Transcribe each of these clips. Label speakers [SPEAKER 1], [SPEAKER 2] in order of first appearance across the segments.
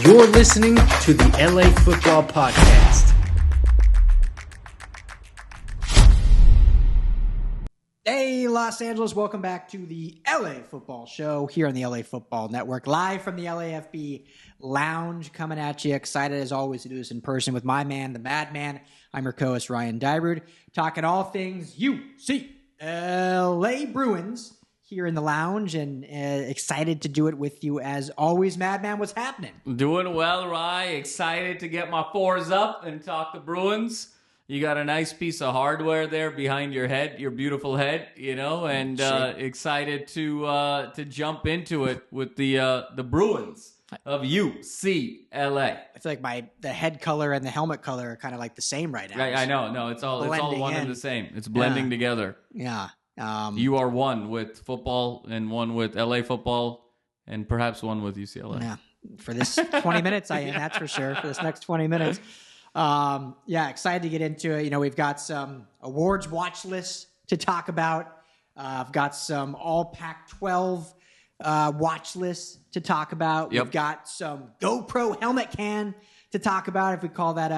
[SPEAKER 1] You're listening to the LA Football Podcast.
[SPEAKER 2] Hey, Los Angeles. Welcome back to the LA Football Show here on the LA Football Network. Live from the LAFB Lounge, coming at you. Excited as always to do this in person with my man, the Madman. I'm your co-host, Ryan Dyrud, talking all things UCLA Bruins here in the lounge, and excited to do it with you as always. Madman, what's happening?
[SPEAKER 3] Doing well, Ryan. Excited to get my fours up and talk the Bruins. You got a nice piece of hardware there behind your head, your beautiful head, and excited to jump into it with the Bruins of UCLA.
[SPEAKER 2] I feel like the head color and the helmet color are kind of like the same right now.
[SPEAKER 3] I know. No, it's all one and the same. It's blending together.
[SPEAKER 2] Yeah.
[SPEAKER 3] You are one with football and one with LA football and perhaps one with UCLA.
[SPEAKER 2] Yeah. For this 20 minutes, I am. That's for sure. For this next 20 minutes. Excited to get into it. We've got some awards watch lists to talk about. I've got some all Pac-12 watch lists to talk about.
[SPEAKER 3] Yep.
[SPEAKER 2] We've got some GoPro helmet can to talk about, if we call that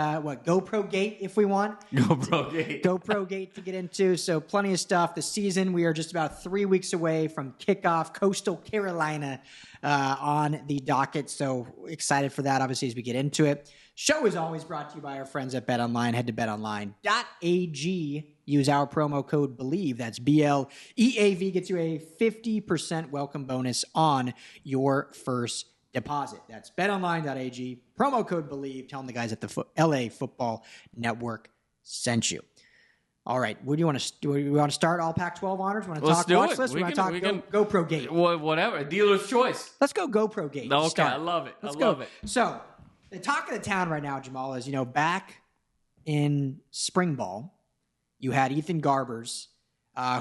[SPEAKER 2] GoPro Gate, if we want. GoPro Gate to get into. So plenty of stuff. The season, we are just about 3 weeks away from kickoff. Coastal Carolina on the docket. So excited for that, obviously, as we get into it. Show is always brought to you by our friends at BetOnline. Head to betonline.ag. Use our promo code BELIEVE. That's BLEAV. Gets you a 50% welcome bonus on your first deposit. That's betonline.ag. Promo code BELIEVE. Tell them the guys at the LA Football Network sent you. All right. What do you want to do? We want to start all Pac-12 honors? Want to talk watch list? We want to talk GoPro Gate.
[SPEAKER 3] Whatever. Dealer's choice.
[SPEAKER 2] Let's go GoPro Gate.
[SPEAKER 3] Okay.
[SPEAKER 2] Start.
[SPEAKER 3] I love it.
[SPEAKER 2] Let's
[SPEAKER 3] love
[SPEAKER 2] go.
[SPEAKER 3] it.
[SPEAKER 2] So the talk of the town right now, Jamal, is, back in spring ball, you had Ethan Garbers,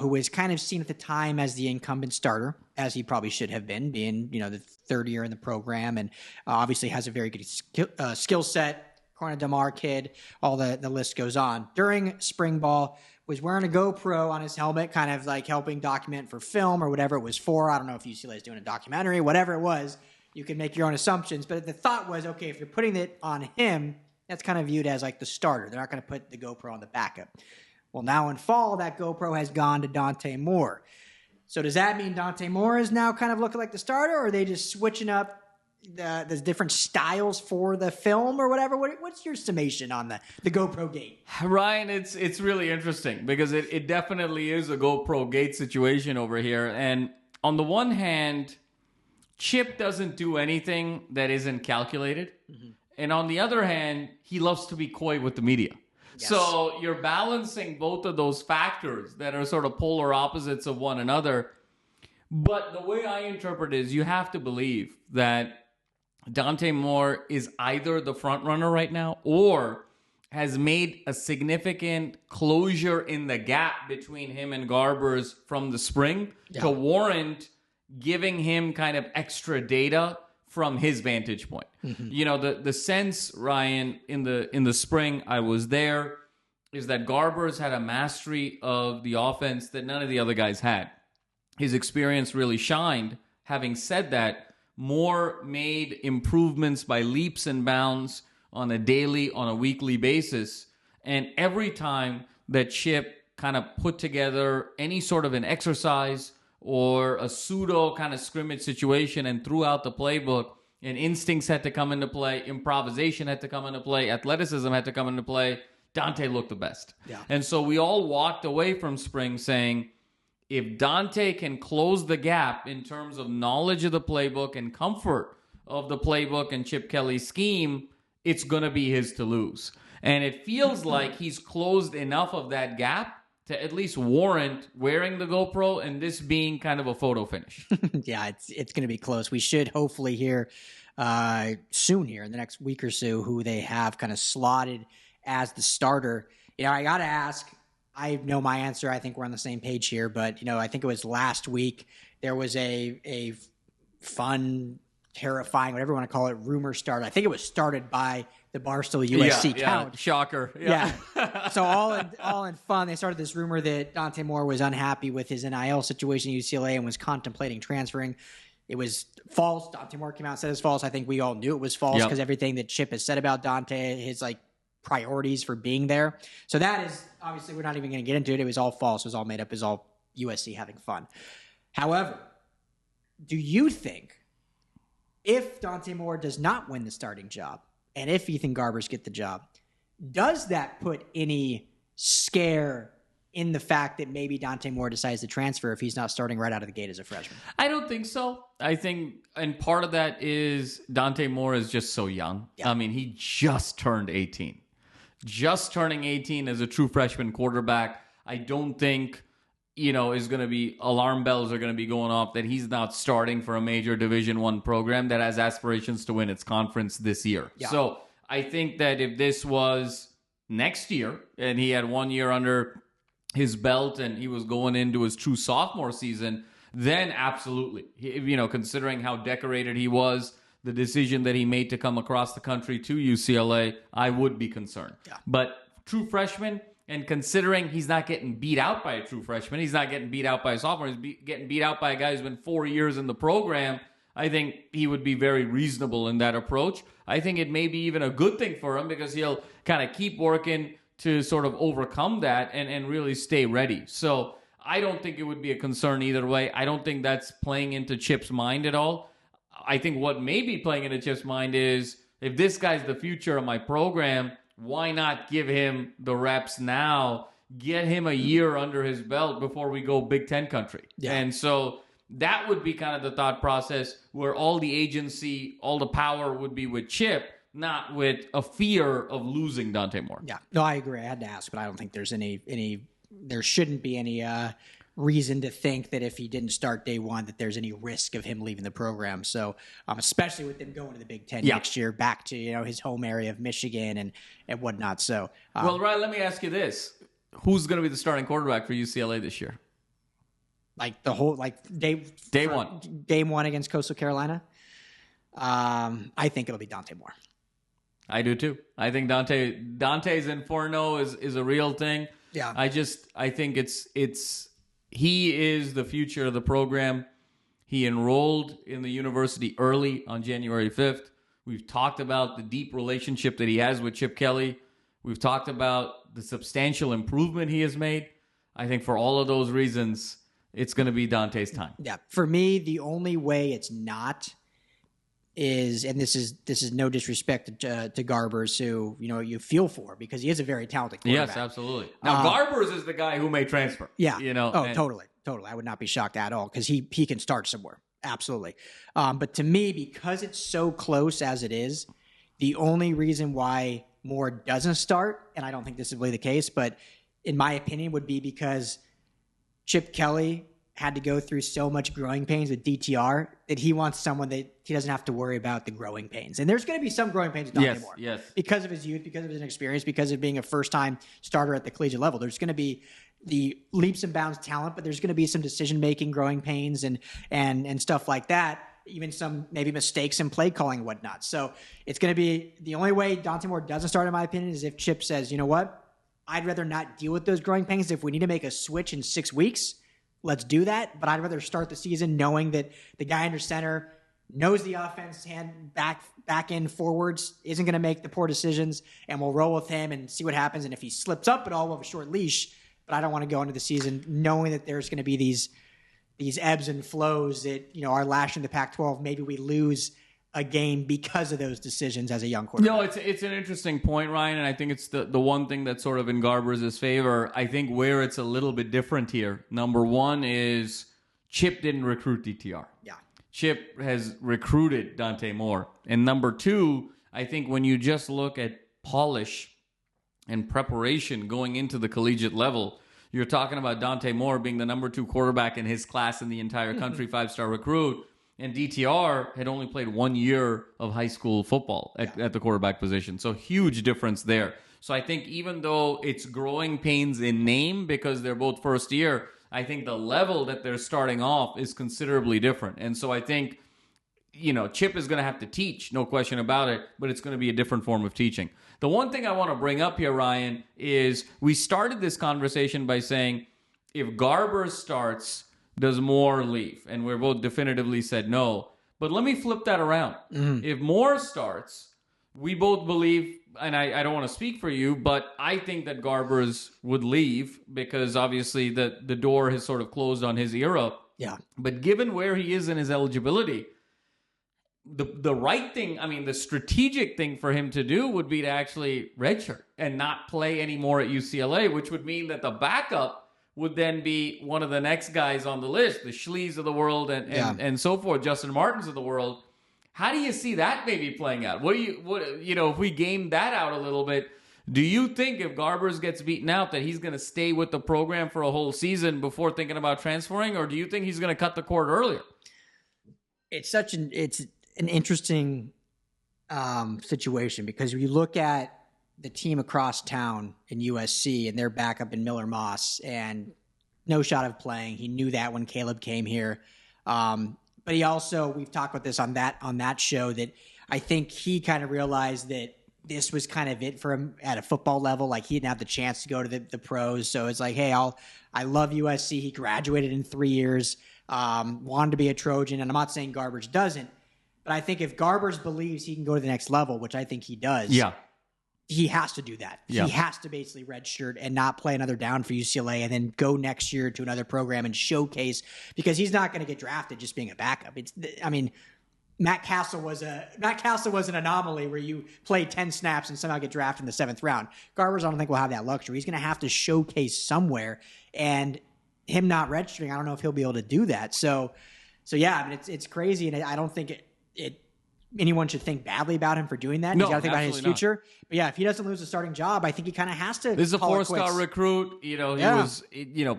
[SPEAKER 2] who was kind of seen at the time as the incumbent starter, as he probably should have been, being, the third year in the program, and obviously has a very good skill set. Corner Damar kid, all the list goes on. During spring ball, was wearing a GoPro on his helmet, kind of like helping document for film or whatever it was for. I don't know if UCLA is doing a documentary, whatever it was. You can make your own assumptions, but the thought was, okay, if you're putting it on him, that's kind of viewed as like the starter. They're not going to put the GoPro on the backup. Well, now in fall, that GoPro has gone to Dante Moore. So does that mean Dante Moore is now kind of looking like the starter, or are they just switching up the different styles for the film or whatever? What's your summation on the GoPro Gate?
[SPEAKER 3] Ryan, it's really interesting because it definitely is a GoPro Gate situation over here. And on the one hand, Chip doesn't do anything that isn't calculated. Mm-hmm. And on the other hand, he loves to be coy with the media. Yes. So you're balancing both of those factors that are sort of polar opposites of one another. But the way I interpret it is you have to believe that Dante Moore is either the front runner right now or has made a significant closure in the gap between him and Garbers from the spring to warrant giving him kind of extra data from his vantage point. Mm-hmm. The sense, Ryan, in the spring, I was there, is that Garbers had a mastery of the offense that none of the other guys had. His experience really shined. Having said that, Moore made improvements by leaps and bounds on a daily, on a weekly basis. And every time that Chip kind of put together any sort of an exercise or a pseudo kind of scrimmage situation and threw out the playbook, and instincts had to come into play, improvisation had to come into play, athleticism had to come into play, Dante looked the best. Yeah. And so we all walked away from spring saying, if Dante can close the gap in terms of knowledge of the playbook and comfort of the playbook and Chip Kelly's scheme, it's going to be his to lose. And it feels like he's closed enough of that gap to at least warrant wearing the GoPro and this being kind of a photo finish.
[SPEAKER 2] Yeah, it's going to be close. We should hopefully hear soon here in the next week or so who they have kind of slotted as the starter. I got to ask, I know my answer. I think we're on the same page here, but I think it was last week there was a fun, terrifying, whatever you want to call it, rumor started. I think it was started by the Barstool USC count.
[SPEAKER 3] Yeah, shocker.
[SPEAKER 2] Yeah. So all in fun, they started this rumor that Dante Moore was unhappy with his NIL situation at UCLA and was contemplating transferring. it was false. Dante Moore came out and said it's false. I think we all knew it was false because everything that Chip has said about Dante, his like priorities for being there. So that is obviously we're not even going to get into it. It was all false. It was all made up. It was all USC having fun. However, do you think if Dante Moore does not win the starting job and if Ethan Garbers get the job, does that put any scare in the fact that maybe Dante Moore decides to transfer if he's not starting right out of the gate as a freshman?
[SPEAKER 3] I don't think so. I think, and part of that is Dante Moore is just so young. Yeah. I mean, he just turned 18. Just turning 18 as a true freshman quarterback, I don't think, is going to be, alarm bells are going to be going off that he's not starting for a major Division I program that has aspirations to win its conference this year. Yeah. So I think that if this was next year and he had 1 year under his belt and he was going into his true sophomore season, then absolutely, considering how decorated he was, the decision that he made to come across the country to UCLA, I would be concerned. Yeah. But true freshman, and considering he's not getting beat out by a true freshman, he's not getting beat out by a sophomore, he's getting beat out by a guy who's been 4 years in the program, I think he would be very reasonable in that approach. I think it may be even a good thing for him because he'll kind of keep working to sort of overcome that and really stay ready. So I don't think it would be a concern either way. I don't think that's playing into Chip's mind at all. I think what may be playing into Chip's mind is, if this guy's the future of my program, why not give him the reps now, get him a year under his belt before we go Big Ten country? Yeah. And so that would be kind of the thought process where all the agency, all the power would be with Chip, not with a fear of losing Dante Moore.
[SPEAKER 2] Yeah, no, I agree. I had to ask, but I don't think there's there shouldn't be any reason to think that if he didn't start day one that there's any risk of him leaving the program. So especially with them going to the Big Ten next year, back to his home area of Michigan and whatnot. So
[SPEAKER 3] well, Ryan, let me ask you this: who's going to be the starting quarterback for UCLA this year?
[SPEAKER 2] Like the whole game one against Coastal Carolina. I think it'll be Dante Moore.
[SPEAKER 3] I do too. I think Dante's Inferno is a real thing. Yeah. I think he is the future of the program. He enrolled in the university early on January 5th. We've talked about the deep relationship that he has with Chip Kelly. We've talked about the substantial improvement he has made. I think for all of those reasons, it's going to be Dante's time.
[SPEAKER 2] Yeah. For me, the only way it's not is, and this is no disrespect to Garbers, who you feel for because he is a very talented quarterback.
[SPEAKER 3] Yes, absolutely. Now Garbers is the guy who may transfer.
[SPEAKER 2] Yeah. Totally. I would not be shocked at all because he can start somewhere. Absolutely. But to me, because it's so close as it is, the only reason why Moore doesn't start, and I don't think this is really the case, but in my opinion, would be because Chip Kelly had to go through so much growing pains with DTR that he wants someone that he doesn't have to worry about the growing pains. And there's going to be some growing pains with Dante Moore.
[SPEAKER 3] Yes.
[SPEAKER 2] Because of his youth, because of his inexperience, because of being a first-time starter at the collegiate level. There's going to be the leaps and bounds talent, but there's going to be some decision-making, growing pains, and stuff like that. Even some maybe mistakes in play calling and whatnot. So it's going to be the only way Dante Moore doesn't start, in my opinion, is if Chip says, you know what? I'd rather not deal with those growing pains. If we need to make a switch in 6 weeks, let's do that. But I'd rather start the season knowing that the guy under center knows the offense, hand back end forwards, isn't going to make the poor decisions, and we'll roll with him and see what happens. And if he slips up at all, we'll have a short leash. But I don't want to go into the season knowing that there's going to be these ebbs and flows that are lashing the Pac-12. Maybe we lose a game because of those decisions as a young quarterback.
[SPEAKER 3] No, it's an interesting point, Ryan, and I think it's the one thing that's sort of in Garbers' favor. I think where it's a little bit different here, number one is Chip didn't recruit DTR.
[SPEAKER 2] Yeah.
[SPEAKER 3] Chip has recruited Dante Moore. And number two, I think when you just look at polish and preparation going into the collegiate level, you're talking about Dante Moore being the number 2 quarterback in his class in the entire country, 5-star recruit. And DTR had only played 1 year of high school football at the quarterback position. So huge difference there. So I think even though it's growing pains in name because they're both first year, I think the level that they're starting off is considerably different. And so I think, Chip is going to have to teach, no question about it, but it's going to be a different form of teaching. The one thing I want to bring up here, Ryan, is we started this conversation by saying if Garbers starts, does Moore leave? And we're both definitively said no. But let me flip that around. If Moore starts, we both believe, and I don't want to speak for you, but I think that Garbers would leave because obviously the door has sort of closed on his era.
[SPEAKER 2] Yeah.
[SPEAKER 3] But given where he is in his eligibility, the right thing, the strategic thing for him to do would be to actually redshirt and not play anymore at UCLA, which would mean that the backup would then be one of the next guys on the list, the Schlees of the world and so forth, Justin Martins of the world. How do you see that maybe playing out? If we game that out a little bit, do you think if Garbers gets beaten out that he's going to stay with the program for a whole season before thinking about transferring, or do you think he's going to cut the cord earlier?
[SPEAKER 2] It's an interesting situation because when you look at the team across town in USC and their backup in Miller Moss and no shot of playing. He knew that when Caleb came here. But he also, we've talked about this on that show, that I think he kind of realized that this was kind of it for him at a football level. Like he didn't have the chance to go to the pros. So it's like, hey, I love USC. He graduated in 3 years, wanted to be a Trojan. And I'm not saying Garbers doesn't, but I think if Garbers believes he can go to the next level, which I think he does.
[SPEAKER 3] Yeah.
[SPEAKER 2] He has to do that. Yeah. He has to basically redshirt and not play another down for UCLA and then go next year to another program and showcase, because he's not going to get drafted just being a backup. Matt Castle was an anomaly where you play 10 snaps and somehow get drafted in the 7th round. Garbers, I don't think will have that luxury. He's going to have to showcase somewhere, and him not registering, I don't know if he'll be able to do that. So yeah, it's crazy, and I don't think anyone should think badly about him for doing that.
[SPEAKER 3] No,
[SPEAKER 2] he's got to think about his future.
[SPEAKER 3] Not.
[SPEAKER 2] But yeah, if he doesn't lose a starting job, I think he kind of has to.
[SPEAKER 3] This is a 4-star recruit. He was,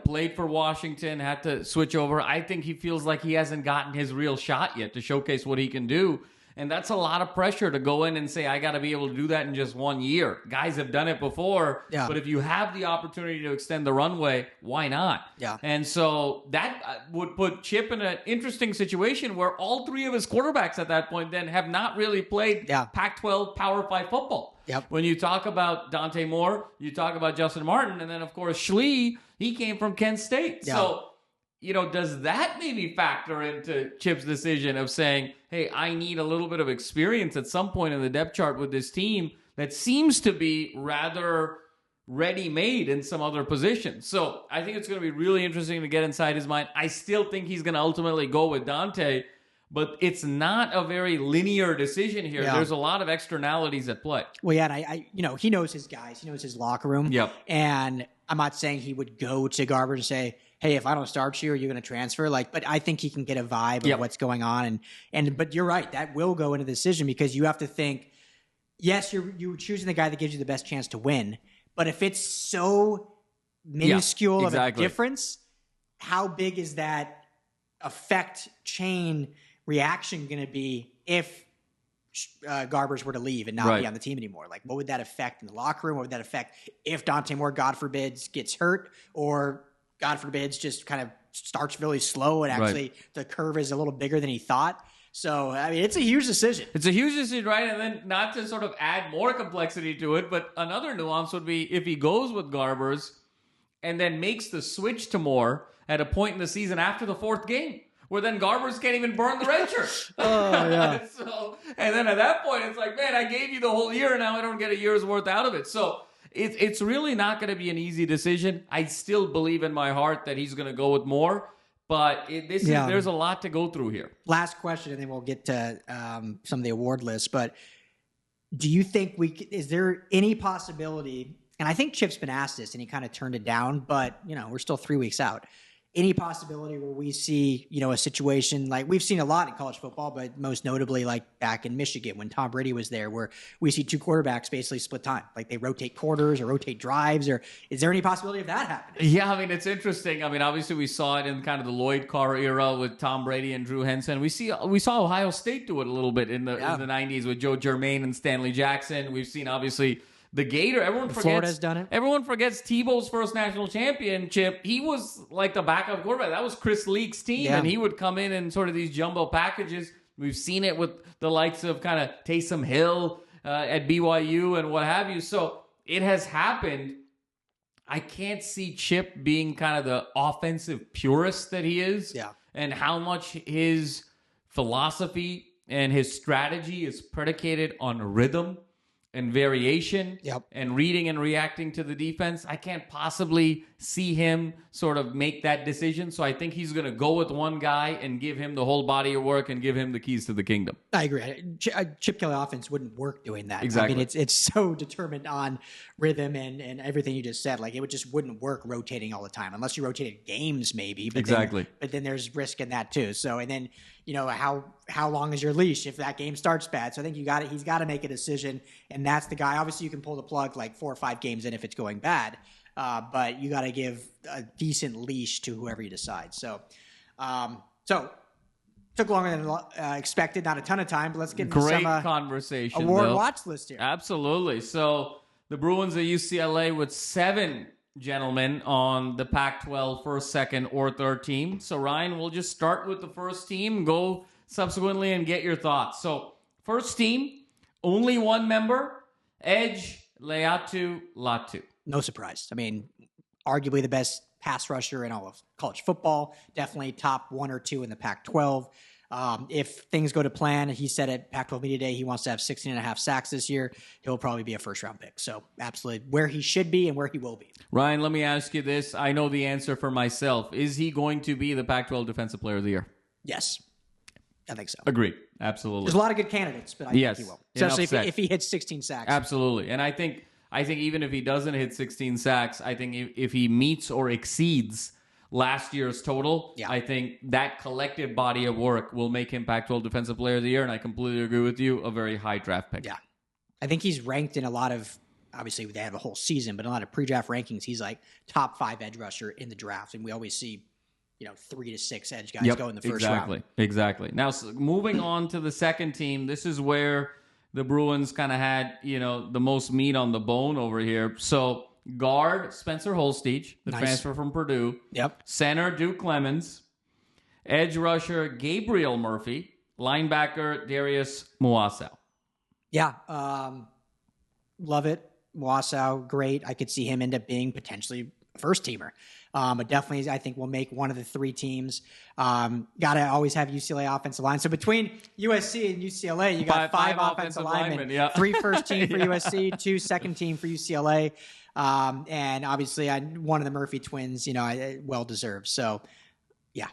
[SPEAKER 3] played for Washington, had to switch over. I think he feels like he hasn't gotten his real shot yet to showcase what he can do. And that's a lot of pressure to go in and say, I got to be able to do that in just 1 year. Guys have done it before, but if you have the opportunity to extend the runway, why not?
[SPEAKER 2] Yeah.
[SPEAKER 3] And so that would put Chip in an interesting situation where all 3 of his quarterbacks at that point then have not really played Pac-12 Power 5 football.
[SPEAKER 2] Yep.
[SPEAKER 3] When you talk about Dante Moore, you talk about Justin Martin, and then, of course, Schlee, he came from Kent State. Yeah. So, does that maybe factor into Chip's decision of saying, hey, I need a little bit of experience at some point in the depth chart with this team that seems to be rather ready-made in some other positions? So I think it's going to be really interesting to get inside his mind. I still think he's going to ultimately go with Dante, but it's not a very linear decision here. Yeah. There's a lot of externalities at play.
[SPEAKER 2] Well, yeah, and he knows his guys. He knows his locker room.
[SPEAKER 3] Yep.
[SPEAKER 2] And I'm not saying he would go to Garbers and say, hey, if I don't start you, are you going to transfer? But I think he can get a vibe of what's going on. But you're right. That will go into the decision, because you have to think, yes, you're choosing the guy that gives you the best chance to win. But if it's so minuscule of a difference, how big is that effect chain reaction going to be if Garbers were to leave and not be on the team anymore? Like, what would that affect in the locker room? What would that affect if Dante Moore, God forbids, gets hurt, or God forbids, just kind of starts really slow and actually the curve is a little bigger than he thought? So, it's a huge decision.
[SPEAKER 3] It's a huge decision, right? And then, not to sort of add more complexity to it, but another nuance would be if he goes with Garbers and then makes the switch to Moore at a point in the season after the 4th game, where then Garbers can't even burn the red shirt.
[SPEAKER 2] Oh, yeah.
[SPEAKER 3] And then at that point, it's like, man, I gave you the whole year, and now I don't get a year's worth out of it. So it's really not going to be an easy decision. I still believe in my heart that he's going to go with Moore, but there's a lot to go through here.
[SPEAKER 2] Last question, and then we'll get to some of the award lists. But do you think is there any possibility, and I think Chip's been asked this, and he kind of turned it down, but, we're still 3 weeks out. Any possibility where we see, a situation like we've seen a lot in college football, but most notably like back in Michigan when Tom Brady was there, where we see 2 quarterbacks basically split time, like they rotate quarters or rotate drives, or is there any possibility of that happening?
[SPEAKER 3] Yeah, it's interesting. Obviously we saw it in kind of the Lloyd Carr era with Tom Brady and Drew Henson. We saw Ohio State do it a little bit in the 90s with Joe Germain and Stanley Jackson. We've seen obviously the Gator.
[SPEAKER 2] Florida's done it.
[SPEAKER 3] Everyone forgets Tebow's first national championship. He was like the backup quarterback. That was Chris Leake's team, and he would come in sort of these jumbo packages. We've seen it with the likes of kind of Taysom Hill at BYU and what have you. So it has happened. I can't see Chip being kind of the offensive purist that he is.
[SPEAKER 2] Yeah.
[SPEAKER 3] And how much his philosophy and his strategy is predicated on rhythm and variation and reading and reacting to the defense. I can't possibly see him sort of make that decision. So I think he's going to go with one guy and give him the whole body of work and give him the keys to the kingdom.
[SPEAKER 2] I agree. Chip Kelly offense wouldn't work doing that.
[SPEAKER 3] Exactly.
[SPEAKER 2] I mean, it's so determined on rhythm and everything you just said. Like, it just wouldn't work rotating all the time unless you rotated games, maybe. But but then there's risk in that too. So, and then, how long is your leash if that game starts bad? So I think he's got to make a decision, and that's the guy. Obviously, you can pull the plug like 4 or 5 games in if it's going bad, but you got to give a decent leash to whoever you decide. So, took longer than expected. Not a ton of time, but let's get into
[SPEAKER 3] Great
[SPEAKER 2] some
[SPEAKER 3] conversation.
[SPEAKER 2] award watch list here.
[SPEAKER 3] Absolutely. So the Bruins at UCLA with 7 gentlemen on the Pac-12 first, second, or third team. So Ryan, we'll just start with the first team, go subsequently and get your thoughts. So first team, only one member, Edge Leatu Latu.
[SPEAKER 2] No surprise. I mean, arguably the best pass rusher in all of college football. Definitely top 1 or 2 in the Pac-12. If things go to plan, he said at Pac-12 Media Day he wants to have 16.5 sacks this year. He'll probably be a first-round pick. So absolutely where he should be and where he will be.
[SPEAKER 3] Ryan, let me ask you this. I know the answer for myself. Is he going to be the Pac-12 Defensive Player of the Year?
[SPEAKER 2] Yes. I think so.
[SPEAKER 3] Agreed. Absolutely.
[SPEAKER 2] There's a lot of good candidates, but I think he will. Especially if he hits 16 sacks.
[SPEAKER 3] Absolutely. And I think even if he doesn't hit 16 sacks, I think if he meets or exceeds last year's total, I think that collective body of work will make him Pac-12 Defensive Player of the Year, and I completely agree with you, a very high draft pick.
[SPEAKER 2] Yeah. I think he's ranked in a lot of, obviously they have a whole season, but in a lot of pre-draft rankings, he's like top 5 edge rusher in the draft, and we always see 3 to 6 edge guys go in the first round.
[SPEAKER 3] Exactly. Now, moving on to the second team, this is where the Bruins kind of had, the most meat on the bone over here. So guard, Spencer Holstege, the transfer from Purdue.
[SPEAKER 2] Yep.
[SPEAKER 3] Center, Duke Clemens. Edge rusher, Gabriel Murphy. Linebacker, Darius Muasau.
[SPEAKER 2] Yeah. Love it. Muasau, great. I could see him end up being potentially a first-teamer. But definitely, I think we'll make one of the 3 teams. Got to always have UCLA offensive line. So between USC and UCLA, you got 5 offensive linemen. 3 first team for USC, 2 second team for UCLA. And obviously, one of the Murphy twins, well deserved. So, yeah.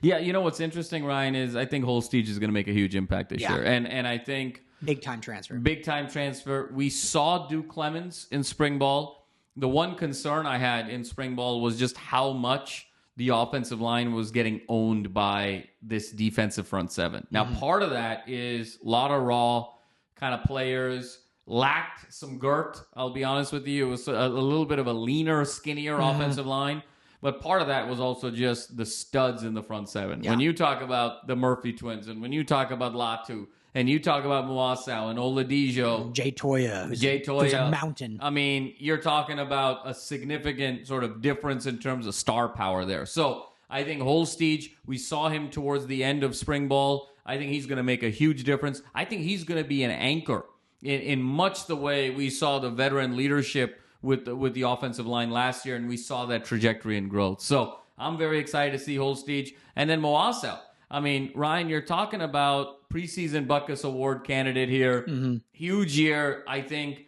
[SPEAKER 3] Yeah, what's interesting, Ryan, is I think Holstege is going to make a huge impact this year. And I think...
[SPEAKER 2] Big-time transfer.
[SPEAKER 3] Big-time transfer. We saw Duke Clemens in spring ball. The one concern I had in spring ball was just how much the offensive line was getting owned by this defensive front 7. Now, part of that is a lot of raw kind of players, lacked some girth. I'll be honest with you. It was a little bit of a leaner, skinnier offensive line. But part of that was also just the studs in the front 7. Yeah. When you talk about the Murphy twins and when you talk about Latu and you talk about Muasau and Oladejo.
[SPEAKER 2] Jay Toya. Who's a mountain.
[SPEAKER 3] I mean, you're talking about a significant sort of difference in terms of star power there. So I think Holstege, we saw him towards the end of spring ball. I think he's going to make a huge difference. I think he's going to be an anchor in much the way we saw the veteran leadership with the offensive line last year, and we saw that trajectory and growth. So I'm very excited to see Holstege. And then Muasau. I mean, Ryan, you're talking about preseason Butkus Award candidate here. Huge year. I think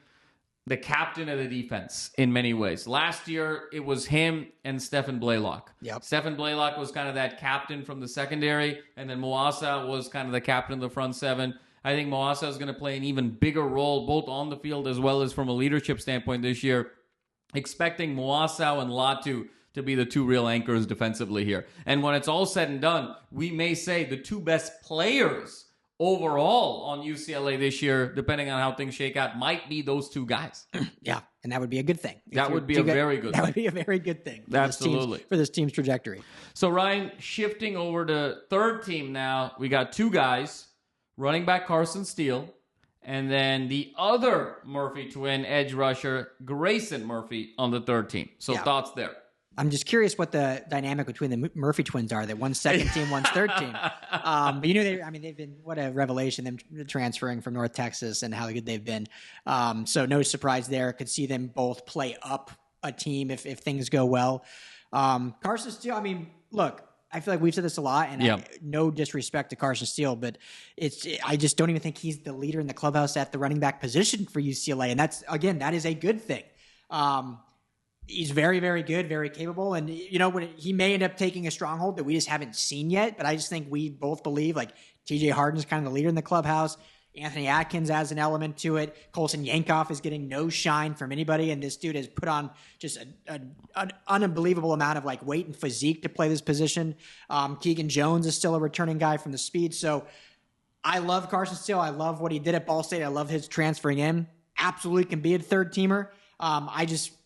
[SPEAKER 3] the captain of the defense in many ways. Last year, it was him and Stephen Blaylock.
[SPEAKER 2] Yep.
[SPEAKER 3] Stephen Blaylock was kind of that captain from the secondary, and then Muasau was kind of the captain of the front 7. I think Muasau is going to play an even bigger role, both on the field as well as from a leadership standpoint this year. Expecting Muasau and Latu to be the 2 real anchors defensively here. And when it's all said and done, we may say the 2 best players overall on UCLA this year, depending on how things shake out, might be those 2 guys.
[SPEAKER 2] Yeah, and that would be a good thing.
[SPEAKER 3] That would be a very good thing.
[SPEAKER 2] That would be a very good thing.
[SPEAKER 3] Absolutely.
[SPEAKER 2] For this team's trajectory.
[SPEAKER 3] So, Ryan, shifting over to third team now, we got 2 guys, running back Carson Steele, and then the other Murphy twin, edge rusher, Grayson Murphy on the third team. So thoughts there?
[SPEAKER 2] I'm just curious what the dynamic between the Murphy twins are. That one's second team, one's third team. But they've been, what a revelation, them transferring from North Texas and how good they've been. So no surprise there. Could see them both play up a team if things go well. Carson Steele, I mean, look, I feel like we've said this a lot, and no disrespect to Carson Steele, but I just don't even think he's the leader in the clubhouse at the running back position for UCLA. And that is a good thing. He's very, very good, very capable. And, when he may end up taking a stronghold that we just haven't seen yet, but I just think we both believe like TJ Harden's kind of the leader in the clubhouse. Anthony Adkins adds an element to it. Colson Yankoff is getting no shine from anybody, and this dude has put on just an unbelievable amount of like weight and physique to play this position. Keegan Jones is still a returning guy from the speed. So I love Carson Steele. I love what he did at Ball State. I love his transferring in. Absolutely can be a third teamer.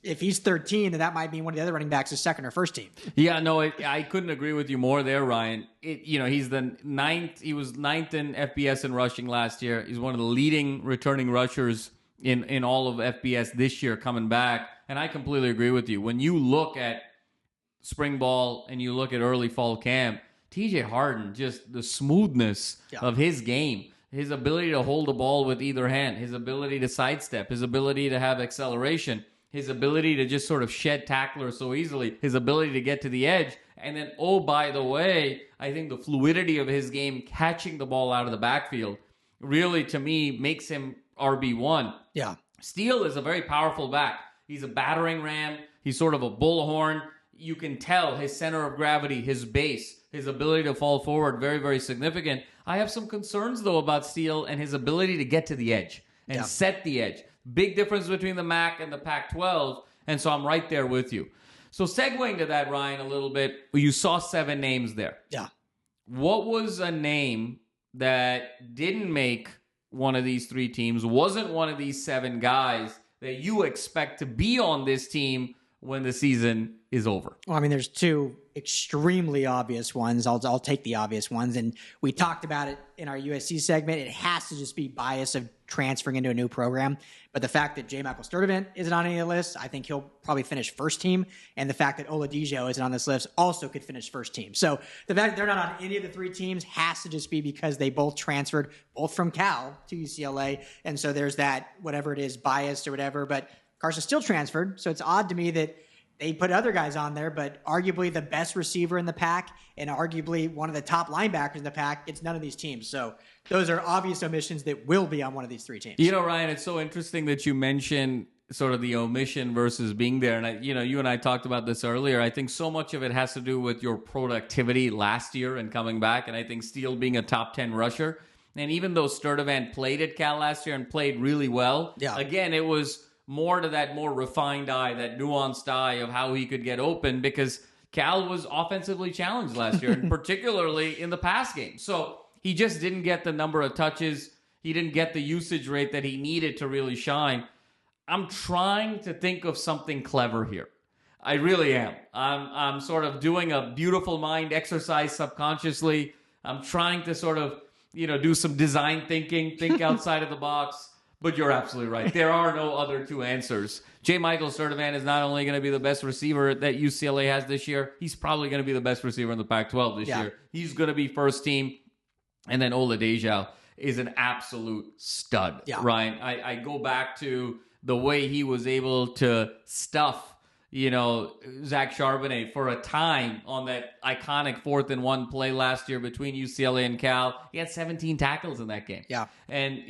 [SPEAKER 2] If he's 13, then that might be one of the other running backs is second or first team.
[SPEAKER 3] Yeah, no, I couldn't agree with you more there, Ryan. He's the ninth. He was ninth in FBS in rushing last year. He's one of the leading returning rushers in all of FBS this year coming back. And I completely agree with you. When you look at spring ball and you look at early fall camp, TJ Harden, just the smoothness of his game. His ability to hold the ball with either hand, his ability to sidestep, his ability to have acceleration, his ability to just sort of shed tacklers so easily, his ability to get to the edge. And then, by the way, I think the fluidity of his game catching the ball out of the backfield really, to me, makes him RB1.
[SPEAKER 2] Yeah.
[SPEAKER 3] Steele is a very powerful back. He's a battering ram. He's sort of a bullhorn. You can tell his center of gravity, his base, his ability to fall forward, very, very significant. I have some concerns, though, about Steele and his ability to get to the edge and set the edge. Big difference between the MAC and the Pac-12, and so I'm right there with you. So segueing to that, Ryan, a little bit, you saw 7 names there.
[SPEAKER 2] Yeah.
[SPEAKER 3] What was a name that didn't make one of these 3 teams, wasn't one of these 7 guys that you expect to be on this team when the season is over?
[SPEAKER 2] Well, I mean, there's 2 extremely obvious ones. I'll take the obvious ones. And we talked about it in our USC segment. It has to just be bias of transferring into a new program. But the fact that J. Michael Sturdivant isn't on any of the lists, I think he'll probably finish first team. And the fact that Oladejo isn't on this list also could finish first team. So the fact that they're not on any of the 3 teams has to just be because they both transferred, both from Cal to UCLA. And so there's that, whatever it is, bias or whatever. But Carson still transferred. So it's odd to me that they put other guys on there, but arguably the best receiver in the pack and arguably one of the top linebackers in the pack, it's none of these teams. So those are obvious omissions that will be on one of these 3 teams.
[SPEAKER 3] Ryan, it's so interesting that you mentioned sort of the omission versus being there. And, you and I talked about this earlier. I think so much of it has to do with your productivity last year and coming back. And I think Steele being a top 10 rusher. And even though Sturdivant played at Cal last year and played really well, again, it was more to that more refined eye, that nuanced eye of how he could get open, because Cal was offensively challenged last year, and particularly in the pass game. So he just didn't get the number of touches. He didn't get the usage rate that he needed to really shine. I'm trying to think of something clever here. I really am. I'm sort of doing a beautiful mind exercise subconsciously. I'm trying to sort of, do some design thinking, think outside of the box. But you're absolutely right. There are no other 2 answers. J. Michael Sturdivant is not only going to be the best receiver that UCLA has this year, he's probably going to be the best receiver in the Pac-12 this year. He's going to be first team. And then Oladejo is an absolute stud, Ryan. I go back to the way he was able to stuff, Zach Charbonnet for a time on that iconic 4th and 1 play last year between UCLA and Cal. He had 17 tackles in that game.
[SPEAKER 2] Yeah.
[SPEAKER 3] And,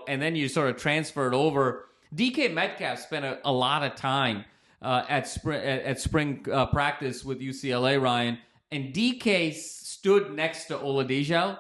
[SPEAKER 3] and then you sort of transferred over. DK Metcalf spent a lot of time at spring practice with UCLA, Ryan. And DK stood next to Oladejo.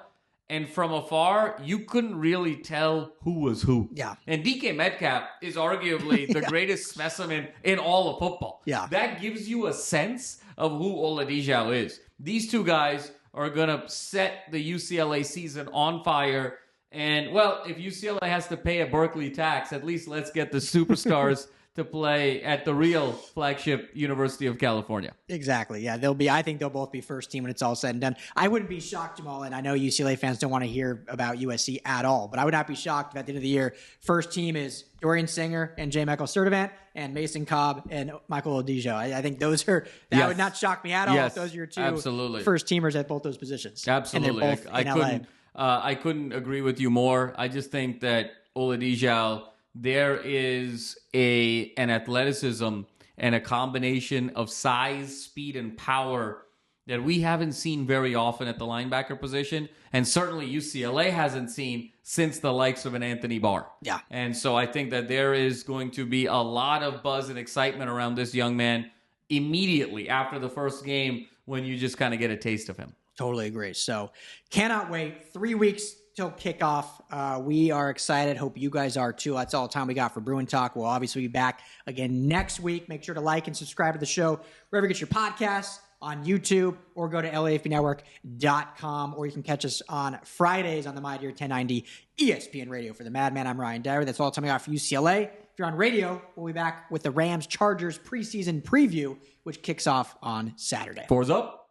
[SPEAKER 3] And from afar, you couldn't really tell who was who.
[SPEAKER 2] Yeah.
[SPEAKER 3] And DK Metcalf is arguably the greatest specimen in all of football.
[SPEAKER 2] Yeah.
[SPEAKER 3] That gives you a sense of who Oladejo is. These 2 guys are going to set the UCLA season on fire. And, well, if UCLA has to pay a Berkeley tax, at least let's get the superstars to play at the real flagship University of California.
[SPEAKER 2] Exactly. Yeah, I think they'll both be first team when it's all said and done. I wouldn't be shocked, Jamal, and I know UCLA fans don't want to hear about USC at all, but I would not be shocked if at the end of the year, first team is Dorian Singer and J. Michael Sturdivant and Mason Cobb and Michael Oladejo. I think that would not shock me at all if those are your 2 first teamers at both those positions.
[SPEAKER 3] Absolutely.
[SPEAKER 2] And they're both in LA.
[SPEAKER 3] I couldn't agree with you more. I just think that Oladejo, there is an athleticism and a combination of size, speed, and power that we haven't seen very often at the linebacker position, and certainly UCLA hasn't seen since the likes of an Anthony Barr.
[SPEAKER 2] Yeah.
[SPEAKER 3] And so I think that there is going to be a lot of buzz and excitement around this young man immediately after the first game when you just kind of get a taste of him.
[SPEAKER 2] Totally agree. So cannot wait. 3 weeks till kickoff. We are excited. Hope you guys are too. That's all the time we got for Bruin Talk. We'll obviously be back again next week. Make sure to like and subscribe to the show wherever you get your podcasts, on YouTube, or go to LAFBnetwork.com, or you can catch us on Fridays on the My Dear 1090 ESPN Radio. For the Madman, I'm Ryan Dyer. That's all the time we got for UCLA. If you're on radio, we'll be back with the Rams-Chargers preseason preview, which kicks off on Saturday.
[SPEAKER 3] Fours up.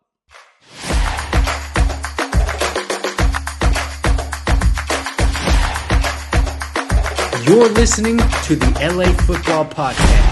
[SPEAKER 1] You're listening to the LA Football Podcast.